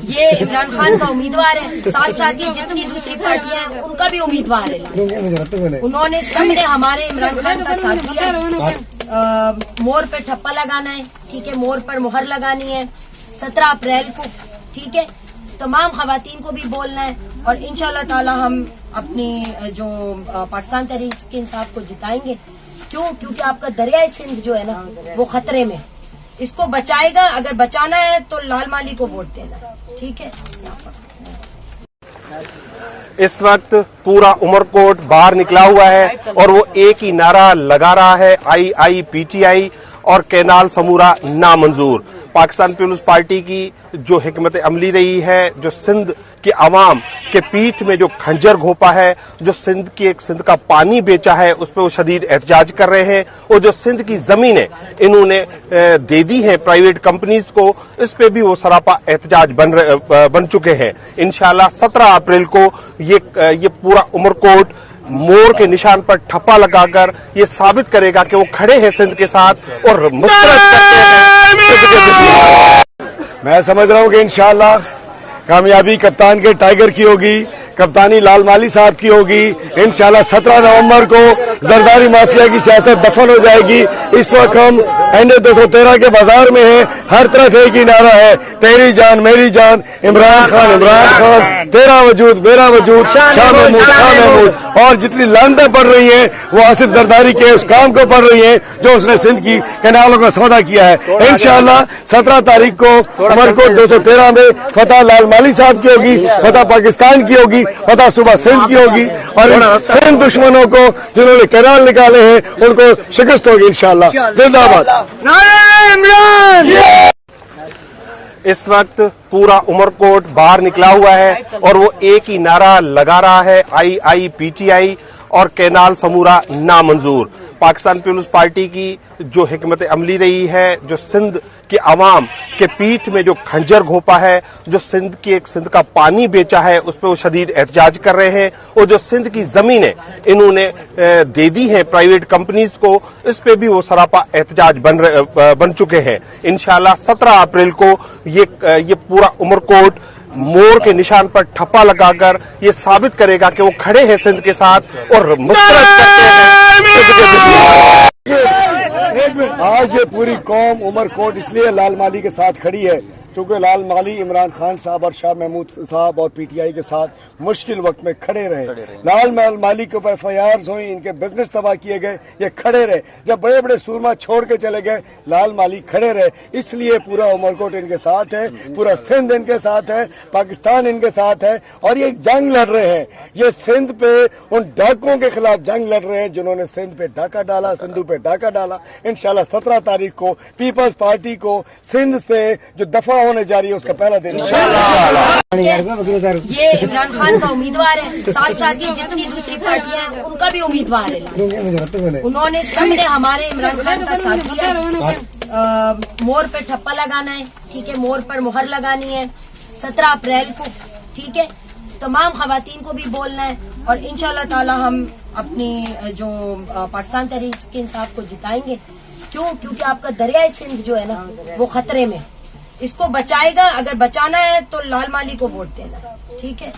ये इमरान खान का उम्मीदवार है, साथ साथ ही जितनी दूसरी पार्टियां हैं उनका भी उम्मीदवार है। उन्होंने सबने हमारे इमरान खान का साथ दिया। मोर पे ठप्पा लगाना है, ठीक है, मोर पर मुहर लगानी है 17 अप्रैल को, ठीक है। तमाम खवातीन को भी बोलना है और इंशाल्लाह ताला हम अपनी जो पाकिस्तान तहरीक इंसाफ को जिताएंगे। क्योंकि आपका दरियाए सिंध जो है ना वो खतरे में, इसको बचाएगा। अगर बचाना है तो लाल माली को वोट देना है, ठीक है। इस वक्त पूरा उमरकोट बाहर निकला हुआ है और वो एक ही नारा लगा रहा है, IIPTI और कैनाल समूरा नामंजूर। पाकिस्तान पीपुल्स पार्टी की जो हिकमत अमली रही है, जो सिंध की आवाम के पीठ में जो खंजर घोपा है, जो सिंध का पानी बेचा है, उस पर वो शदीद एहतजाज कर रहे हैं। और जो सिंध की जमीनें इन्होंने दे दी हैं प्राइवेट कंपनीज को, इस पे भी वो सरापा एहतजाज बन चुके हैं। इंशाल्लाह 17 अप्रैल को ये पूरा उमरकोट मोर के निशान पर ठप्पा लगाकर ये साबित करेगा कि वो खड़े हैं सिंध के साथ और मुस्तरद करते हैं। मैं समझ रहा हूं कि इंशाअल्लाह कामयाबी कप्तान के टाइगर की होगी, कप्तानी लाल माली साहब की होगी। इंशाअल्लाह 17 नवंबर को जरदारी माफिया की सियासत दफन हो जाएगी। इस वक्त हम NA 213 के बाजार में हैं, हर तरफ एक ही नारा है, तेरी जान मेरी जान, इमरान खान, तेरा वजूद मेरा वजूद, शाह महमूद। और जितनी लानतें पड़ रही हैं वो आसिफ जरदारी के उस काम को पड़ रही हैं जो उसने सिंध की कैनालों का सौदा किया है। इंशाअल्लाह 17 तारीख को उमरकोट 213 में फतह लाल माली साहब की होगी, फतह पाकिस्तान की होगी, फतह सुबह सिंध की होगी और इन सिंध दुश्मनों को जिन्होंने कैनाल निकाले हैं उनको शिकस्त होगी इंशाअल्लाह। जिंदाबाद। इस वक्त पूरा उमरकोट बाहर निकला हुआ है और वो एक ही नारा लगा रहा है, IIPTI और कैनाल समूरा नामंजूर। पाकिस्तान पीपुल्स पार्टी की जो हिकमत अमली रही है, जो सिंध की आवाम के पीठ में जो खंजर घोपा है, जो सिंध का पानी बेचा है, उस पर वो शदीद एहतजाज कर रहे हैं। और जो सिंध की जमीनें इन्होंने दे दी हैं प्राइवेट कंपनीज को, इस पे भी वो सरापा एहतजाज बन चुके हैं। इंशाल्लाह 17 अप्रैल को ये पूरा उमरकोट मोर के निशान पर ठप्पा लगाकर ये साबित करेगा कि वो खड़े हैं सिंध के साथ और मुस्तरद करते हैं। आज ये पूरी कौम उमरकोट इसलिए लाल माली के साथ खड़ी है क्योंकि लाल माली इमरान खान साहब और शाह महमूद साहब और PTI के साथ मुश्किल वक्त में खड़े रहे। लाल माली के ऊपर FIRs हुई, इनके बिजनेस तबाह किए गए, ये खड़े रहे। जब बड़े बड़े सूरमा छोड़ के चले गए, लाल माली खड़े रहे। इसलिए पूरा उमरकोट इनके साथ है, पूरा सिंध इनके साथ है, पाकिस्तान इनके साथ है और ये जंग लड़ रहे हैं। ये सिंध पे उन डाकुओं के खिलाफ जंग लड़ रहे हैं जिन्होंने सिंध पे डाका डाला, सिंधु पे डाका डाला। इंशाल्लाह 17 तारीख को पीपल्स पार्टी को सिंध से जो दफा होने जा रही है उसका पहला दिन ये इमरान खान का उम्मीदवार है, साथ साथ ही जितनी दूसरी पार्टियां हैं उनका भी उम्मीदवार है। उन्होंने सबने हमारे इमरान खान का साथ दिया। मोर पे ठप्पा लगाना है, ठीक है, मोर पर मुहर लगानी है 17 अप्रैल को, ठीक है। तमाम खवातीन को भी बोलना है और इंशाल्लाह ताला हम अपनी जो पाकिस्तान तहरीक इंसाफ को जिताएंगे। क्योंकि आपका दरियाए सिंध जो है ना वो खतरे में, इसको बचाएगा। अगर बचाना है तो लाल माली को वोट देना है, ठीक है।